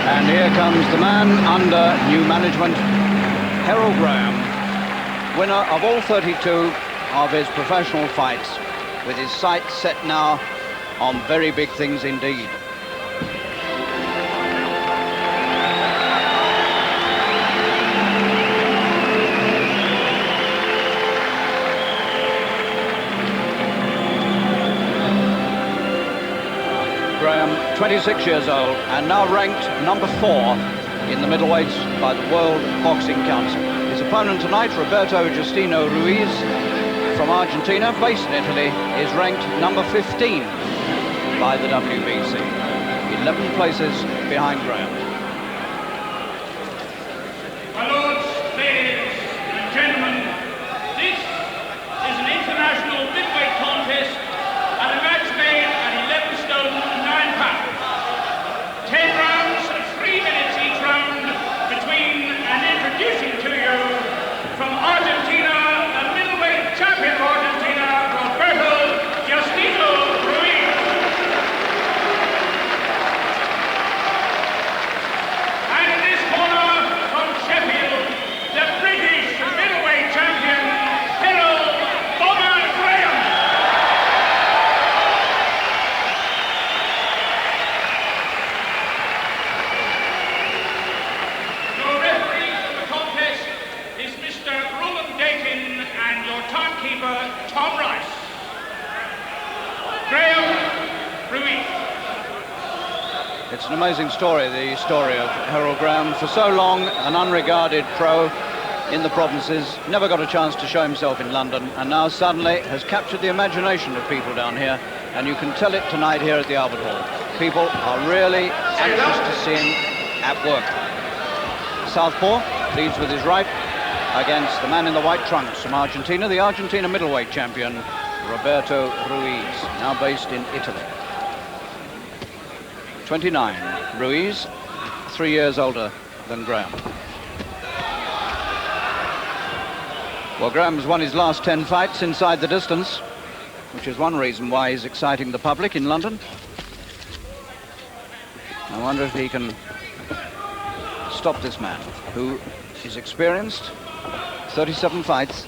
And here comes the man under new management, Herol, winner of all 32 of his professional fights, with his sights set now on very big things indeed. Graham, 26 years old, and now ranked number 4 in the middleweights by the World Boxing Council. His opponent tonight, Roberto Ruiz from Argentina, based in Italy, is ranked number 15 by the WBC. 11 places behind Graham. My lords, ladies and gentlemen, this is an international midweight contest and a match made at 11 stone and 9 pounds. 10 rounds of 3 minutes each round between, and introducing to you from Argentina, the middleweight champion of Argentina, Roberto Ruiz. And in this corner from Sheffield, the British middleweight champion, Herol. Tom Rice. Ruiz. It's an amazing story, the story of Herol Graham. For so long, an unregarded pro in the provinces, never got a chance to show himself in London, and now suddenly has captured the imagination of people down here, and you can tell it tonight here at the Albert Hall. People are really anxious to see him at work. Southpaw leads with his right against the man in the white trunks from Argentina, the Argentina middleweight champion, Roberto Ruiz, now based in Italy. 29, Ruiz, 3 years older than Graham. Well, Graham's won his last 10 fights inside the distance, which is one reason why he's exciting the public in London. I wonder if he can stop this man, who is experienced, 37 fights,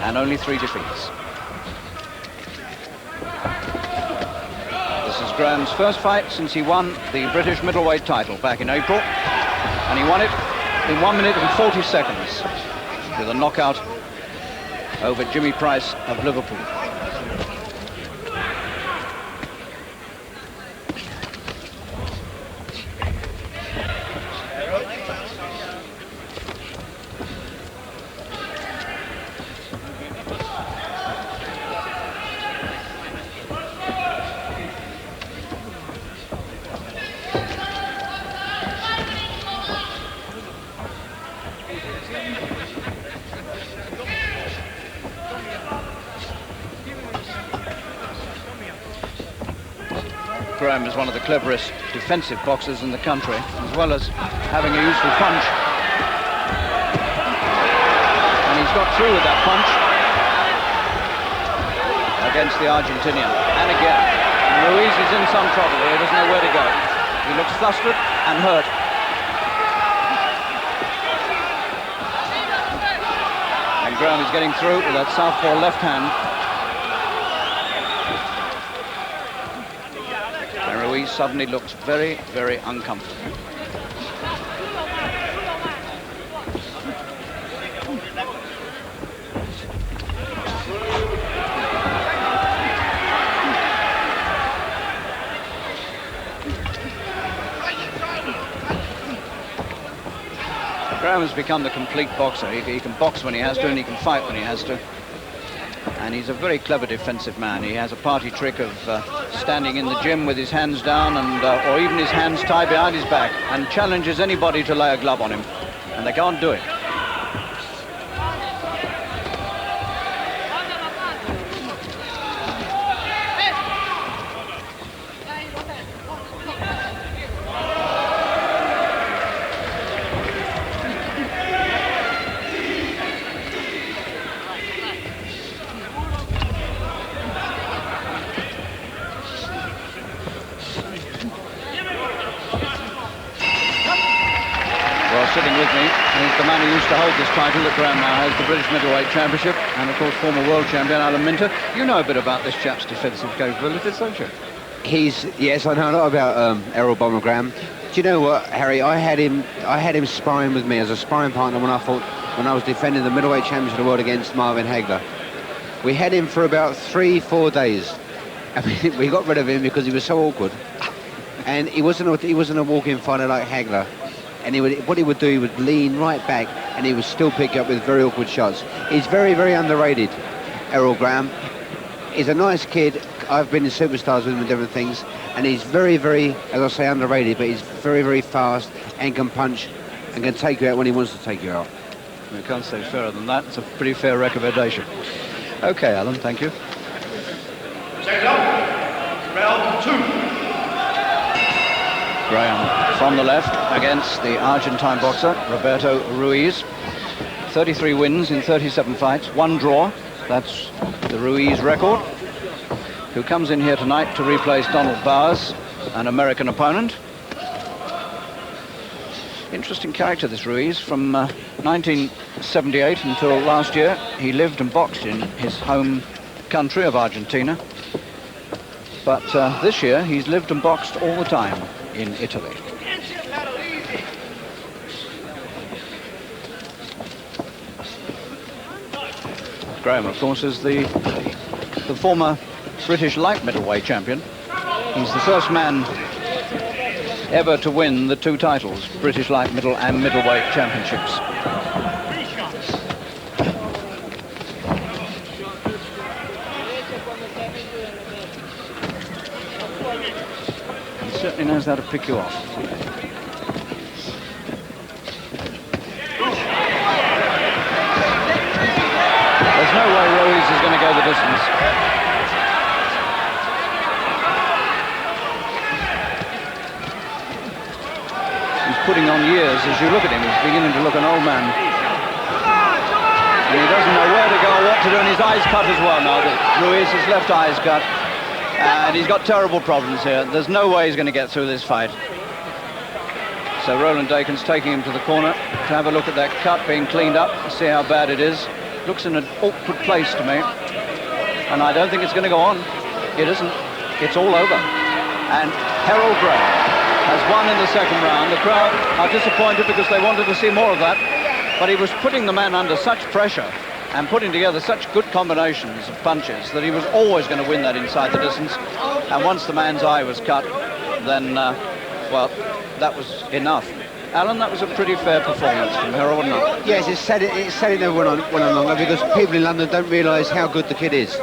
and only 3 defeats. This is Graham's first fight since he won the British middleweight title back in April, and he won it in 1 minute and 40 seconds with a knockout over Jimmy Price of Liverpool. Graham is one of the cleverest defensive boxers in the country, as well as having a useful punch. And he's got through with that punch against the Argentinian. And again, Ruiz is in some trouble here, doesn't know where to go. He looks flustered and hurt. And Graham is getting through with that southpaw left hand. Ruiz suddenly looks very, very uncomfortable. Graham has become the complete boxer. He can box when he has to, and he can fight when he has to. And he's a very clever defensive man. He has a party trick of standing in the gym with his hands down and or even his hands tied behind his back, and challenges anybody to lay a glove on him, and they can't do it. sitting with me is the man who used to hold this title that Graham now has, the British Middleweight Championship, and of course former world champion Alan Minter. You know a bit about this chap's defensive capabilities, don't you? Yes, I know a lot about Herol Bomber Graham. Do you know what, Harry? I had him sparring with me as a sparring partner when I was defending the middleweight championship of the world against Marvin Hagler. We had him for about 3-4 days. I mean, we got rid of him because he was so awkward, and he wasn't a walk-in fighter like Hagler. And what he would do, he would lean right back, and he would still pick up with very awkward shots. He's very, very underrated, Herol Graham. He's a nice kid. I've been in superstars with him and different things, and he's very, very, as I say, underrated, but he's very, very fast and can punch and can take you out when he wants to take you out. I can't say fairer than that. It's a pretty fair recommendation. Okay, Alan, thank you. Second up, round 2. Graham from the left against the Argentine boxer, Roberto Ruiz. 33 wins in 37 fights, 1 draw. That's the Ruiz record. Who comes in here tonight to replace Donald Bowers, an American opponent. Interesting character, this Ruiz. From 1978 until last year, he lived and boxed in his home country of Argentina. But this year, he's lived and boxed all the time in Italy. Graham, of course, is the former British light middleweight champion. He's the first man ever to win the 2 titles, British light middle and middleweight championships. He certainly knows how to pick you off. There's no way Ruiz is going to go the distance. Putting on years. As you look at him, he's beginning to look an old man. And he doesn't know where to go or what to do, and his eye's cut as well now. Ruiz, his left eye's cut. And he's got terrible problems here. There's no way he's going to get through this fight. So Roland Dakin's taking him to the corner to have a look at that cut being cleaned up, see how bad it is. Looks in an awkward place to me. And I don't think it's going to go on. It isn't. It's all over. And Herol Graham has won in the second round. The crowd are disappointed because they wanted to see more of that, but he was putting the man under such pressure and putting together such good combinations of punches that he was always going to win that inside the distance. And once the man's eye was cut, then, well, that was enough. Alan, that was a pretty fair performance from Herol, wasn't it? Yes, it's sad it never went on longer because people in London don't realise how good the kid is.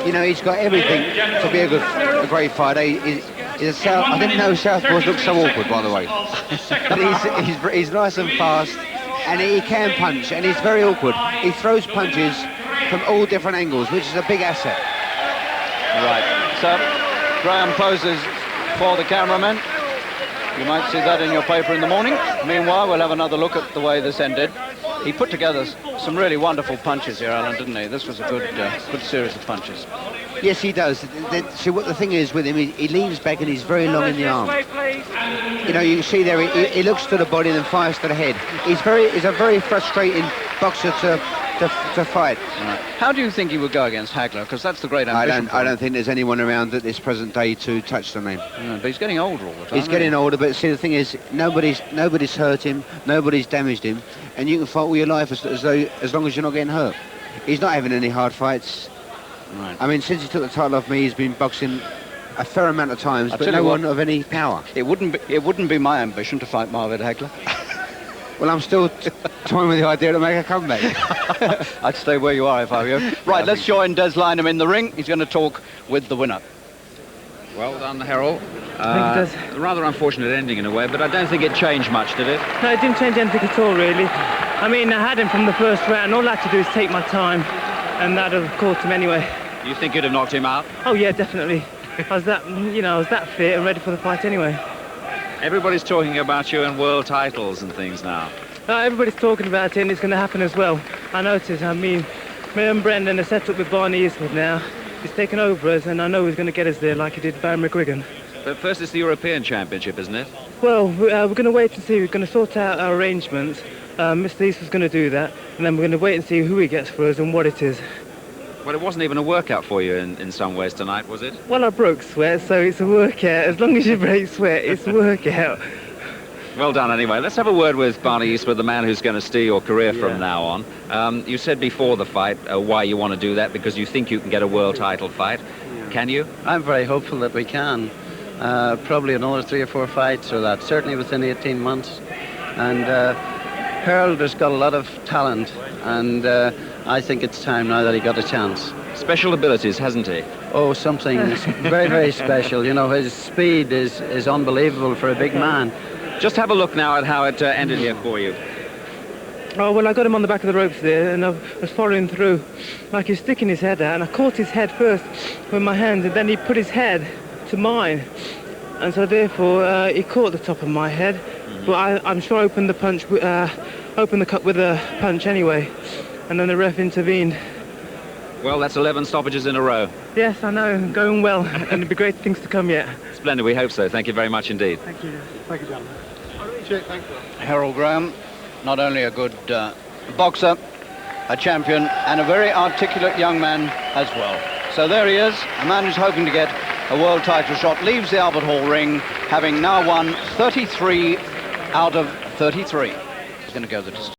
You know, he's got everything to be a great fighter. I didn't know southpaws look so awkward, by the way. But he's nice and fast, and he can punch, and he's very awkward. He throws punches from all different angles, which is a big asset. Right. So Graham poses for the cameraman. You might see that in your paper in the morning. Meanwhile, we'll have another look at the way this ended. He put together some really wonderful punches here, Alan, didn't he? This was a good series of punches. Yes, he does. See, what the thing is with him, he leans back and he's very long in the arm. You know, you can see there, he looks to the body and then fires to the head. He's a very frustrating boxer to fight. Right. How do you think he would go against Hagler? Because that's the great ambition. I don't think there's anyone around at this present day to touch the man. Yeah, but he's getting older all the time. He's getting older, but see, the thing is, nobody's hurt him, nobody's damaged him, and you can fight all your life as long as you're not getting hurt. He's not having any hard fights. Right. I mean, since he took the title off me, he's been boxing a fair amount of times, but no one of any power. It wouldn't be my ambition to fight Marvin Hagler. Well, I'm still toying with the idea to make a comeback. I'd stay where you are if I were you. Right, let's join Des Lynam in the ring. He's going to talk with the winner. Well done, Herol. A rather unfortunate ending in a way, but I don't think it changed much, did it? No, it didn't change anything at all, really. I mean, I had him from the first round. All I had to do is take my time, and that would have caught him anyway. You think you'd have knocked him out? Oh, yeah, definitely. I was that fit and ready for the fight anyway. Everybody's talking about you in world titles and things now. Everybody's talking about it, and it's going to happen as well. I noticed. I mean, me and Brendan are set up with Barney Eastwood now. He's taken over us, and I know he's going to get us there like he did Barry McGuigan. But first it's the European Championship, isn't it? Well, we're going to wait and see. We're going to sort out our arrangements. Mr. East was going to do that, and then we're going to wait and see who he gets for us and what it is. Well, it wasn't even a workout for you in some ways tonight, was it? Well, I broke sweat, so it's a workout. As long as you break sweat, it's a workout. Well done, anyway. Let's have a word with Barney Eastwood, the man who's going to steer your career from now on. You said before the fight why you want to do that, because you think you can get a world title fight. Yeah. Can you? I'm very hopeful that we can. Probably another 3 or 4 fights or that, certainly within 18 months. And Herol has got a lot of talent, and I think it's time now that he got a chance. Special abilities, hasn't he? Oh, something very, very special. You know, his speed is unbelievable for a big man. Just have a look now at how it ended here for you. Oh, well, I got him on the back of the ropes there, and I was following through, like he was sticking his head out, and I caught his head first with my hands, and then he put his head to mine, and so therefore he caught the top of my head. Mm-hmm. But I'm sure I opened the cut with a punch anyway, and then the ref intervened. Well, that's 11 stoppages in a row. Yes, I know, going well, and there'll be great things to come yet. Splendid, we hope so. Thank you very much indeed. Thank you. Thank you, gentlemen. Herol Graham, not only a good boxer, a champion, and a very articulate young man as well. So there he is, a man who's hoping to get a world title shot, leaves the Albert Hall ring, having now won 33 out of 33. He's going to go the distance.